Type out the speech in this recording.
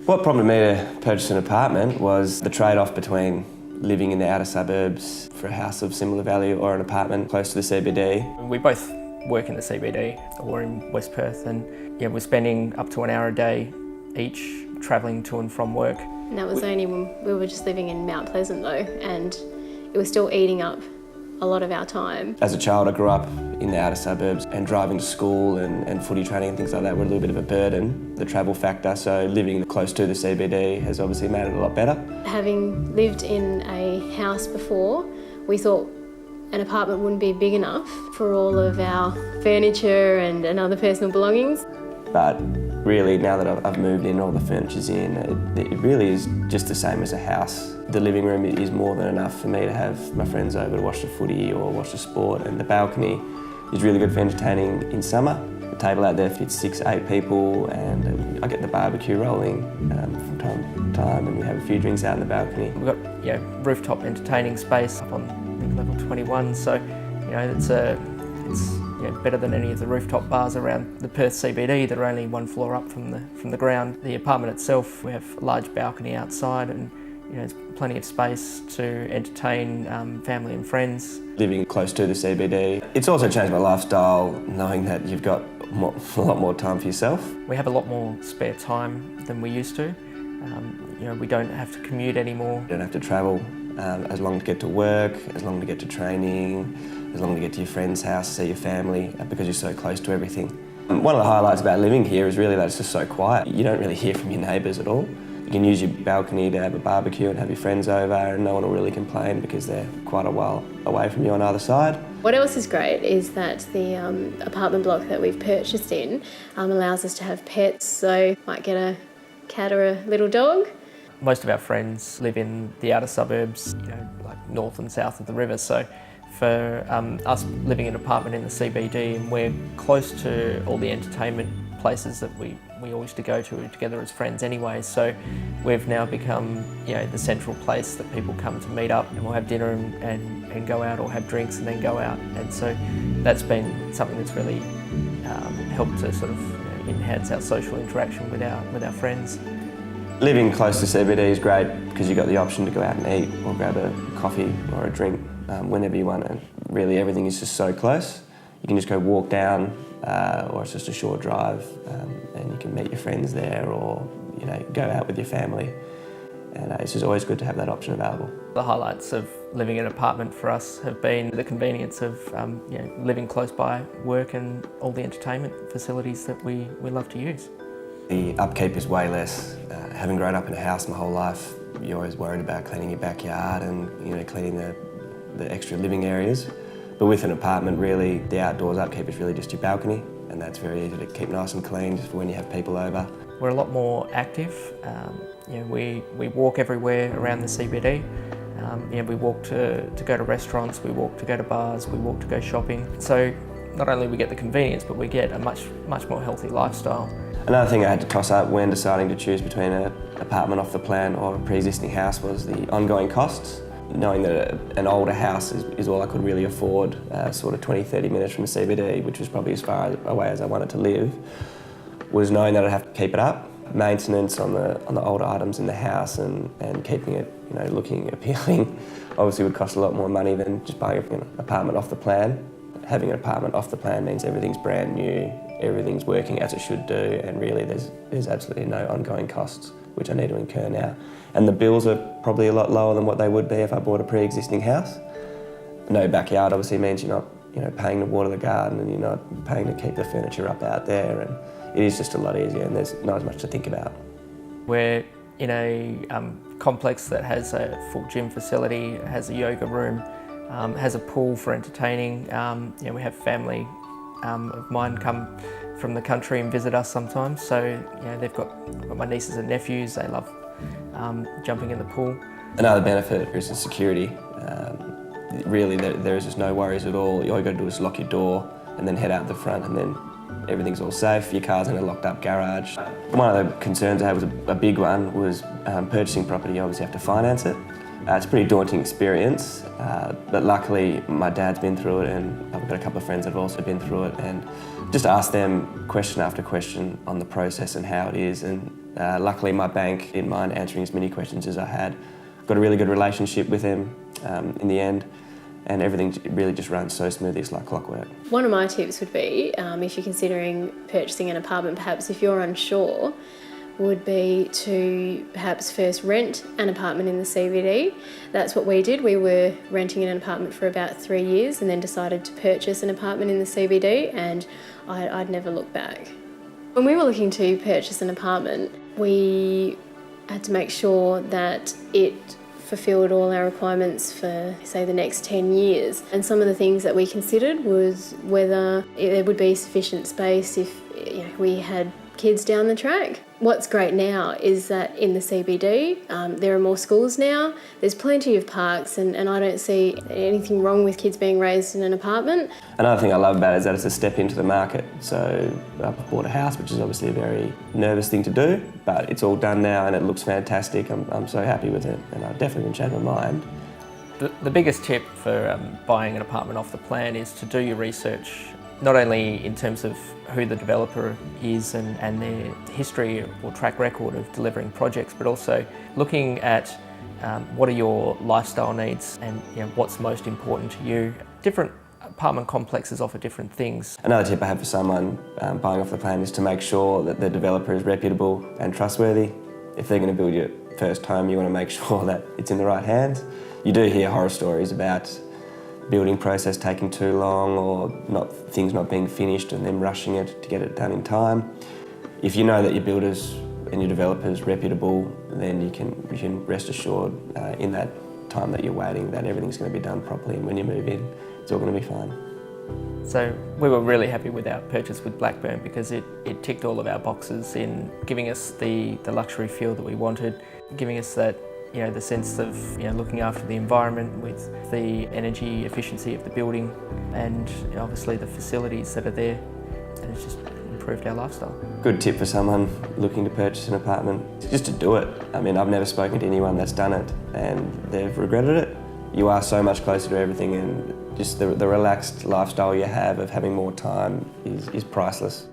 What prompted me to purchase an apartment was the trade-off between living in the outer suburbs for a house of similar value or an apartment close to the CBD. We both work in the CBD, or in West Perth, and we're spending up to an hour a day each travelling to and from work. And that was only when we were just living in Mount Pleasant though, and it was still eating up a lot of our time. As a child, I grew up in the outer suburbs, and driving to school and footy training and things like that were a little bit of a burden, the travel factor, so living close to the CBD has obviously made it a lot better. Having lived in a house before, we thought an apartment wouldn't be big enough for all of our furniture and other personal belongings. But really, now that I've moved in, all the furniture's in, it really is just the same as a house. The living room is more than enough for me to have my friends over to watch the footy or watch the sport, and the balcony is really good for entertaining in summer. The table out there fits 6-8 people, and I get the barbecue rolling from time to time, and we have a few drinks out in the balcony. We've got rooftop entertaining space up on I think level 21, so it's better than any of the rooftop bars around the Perth CBD that are only one floor up from the ground. The apartment itself, we have a large balcony outside, and there's plenty of space to entertain family and friends. Living close to the CBD, it's also changed my lifestyle, knowing that you've got a lot more time for yourself. We have a lot more spare time than we used to. We don't have to commute anymore. You don't have to travel as long to get to work, as long to get to training, as long to get to your friend's house, see your family, because you're so close to everything. One of the highlights about living here is really that it's just so quiet. You don't really hear from your neighbours at all. You can use your balcony to have a barbecue and have your friends over, and no one will really complain because they're quite a while away from you on either side. What else is great is that the apartment block that we've purchased in allows us to have pets, so might get a cat or a little dog. Most of our friends live in the outer suburbs, like north and south of the river, so for us living in an apartment in the CBD, and we're close to all the entertainment places that we all used to go to together as friends anyway, so we've now become the central place that people come to meet up, and we'll have dinner and go out, or have drinks and then go out, and so that's been something that's really helped to sort of enhance our social interaction with our friends. Living close to CBD is great because you've got the option to go out and eat or grab a coffee or a drink whenever you want, and really everything is just so close. You can just go walk down, or it's just a short drive, and you can meet your friends there, or go out with your family, and it's just always good to have that option available. The highlights of living in an apartment for us have been the convenience of living close by work and all the entertainment facilities that we love to use. The upkeep is way less. Having grown up in a house my whole life, you're always worried about cleaning your backyard and cleaning the extra living areas. But with an apartment, really, the outdoors upkeep is really just your balcony, and that's very easy to keep nice and clean just for when you have people over. We're a lot more active. We walk everywhere around the CBD. We walk to go to restaurants, we walk to go to bars, we walk to go shopping. So not only we get the convenience, but we get a much more healthy lifestyle. Another thing I had to toss up when deciding to choose between an apartment off the plan or a pre-existing house was the ongoing costs. Knowing that an older house is all I could really afford, sort of 20-30 minutes from the CBD, which was probably as far away as I wanted to live, was knowing that I'd have to keep it up. Maintenance on the older items in the house and keeping it looking appealing obviously would cost a lot more money than just buying an apartment off the plan. Having an apartment off the plan means everything's brand new, everything's working as it should do, and really there's absolutely no ongoing costs which I need to incur now. And the bills are probably a lot lower than what they would be if I bought a pre-existing house. No backyard obviously means you're not paying to water the garden, and you're not paying to keep the furniture up out there, and it is just a lot easier, and there's not as much to think about. We're in a complex that has a full gym facility, has a yoga room, has a pool for entertaining. We have family of mine come from the country and visit us sometimes, so they've got my nieces and nephews, they love jumping in the pool. Another benefit is the security. Really, there is just no worries at all. All you got to do is lock your door and then head out the front, and then everything's all safe. Your car's in a locked up garage. One of the concerns I had was a big one was purchasing property. You obviously have to finance it. It's a pretty daunting experience, but luckily my dad's been through it, and I've got a couple of friends that have also been through it, and just ask them question after question on the process and how it is, and Luckily, my bank didn't mind answering as many questions as I had. Got a really good relationship with him in the end, and everything really just runs so smoothly, it's like clockwork. One of my tips would be, if you're considering purchasing an apartment, perhaps if you're unsure, would be to perhaps first rent an apartment in the CBD. That's what we did. We were renting in an apartment for about 3 years and then decided to purchase an apartment in the CBD, and I'd never looked back. When we were looking to purchase an apartment, we had to make sure that it fulfilled all our requirements for, say, the next 10 years. And some of the things that we considered was whether there would be sufficient space if we had kids down the track. What's great now is that in the CBD, there are more schools now, there's plenty of parks, and I don't see anything wrong with kids being raised in an apartment. Another thing I love about it is that it's a step into the market. So I've bought a house, which is obviously a very nervous thing to do, but it's all done now and it looks fantastic. I'm so happy with it, and I definitely wouldn't change my mind. The biggest tip for buying an apartment off the plan is to do your research, not only in terms of who the developer is and their history or track record of delivering projects, but also looking at what are your lifestyle needs and what's most important to you. Different apartment complexes offer different things. Another tip I have for someone buying off the plan is to make sure that the developer is reputable and trustworthy. If they're going to build your first home, you want to make sure that it's in the right hands. You do hear horror stories about building process taking too long, or things not being finished and them rushing it to get it done in time. If you know that your builders and your developers reputable, then you can rest assured in that time that you're waiting that everything's going to be done properly, and when you move in, it's all going to be fine. So we were really happy with our purchase with Blackburne because it ticked all of our boxes in giving us the luxury feel that we wanted, giving us that the sense of looking after the environment with the energy efficiency of the building, and obviously the facilities that are there, and it's just improved our lifestyle. Good tip for someone looking to purchase an apartment, just to do it. I mean, I've never spoken to anyone that's done it and they've regretted it. You are so much closer to everything, and just the relaxed lifestyle you have of having more time is priceless.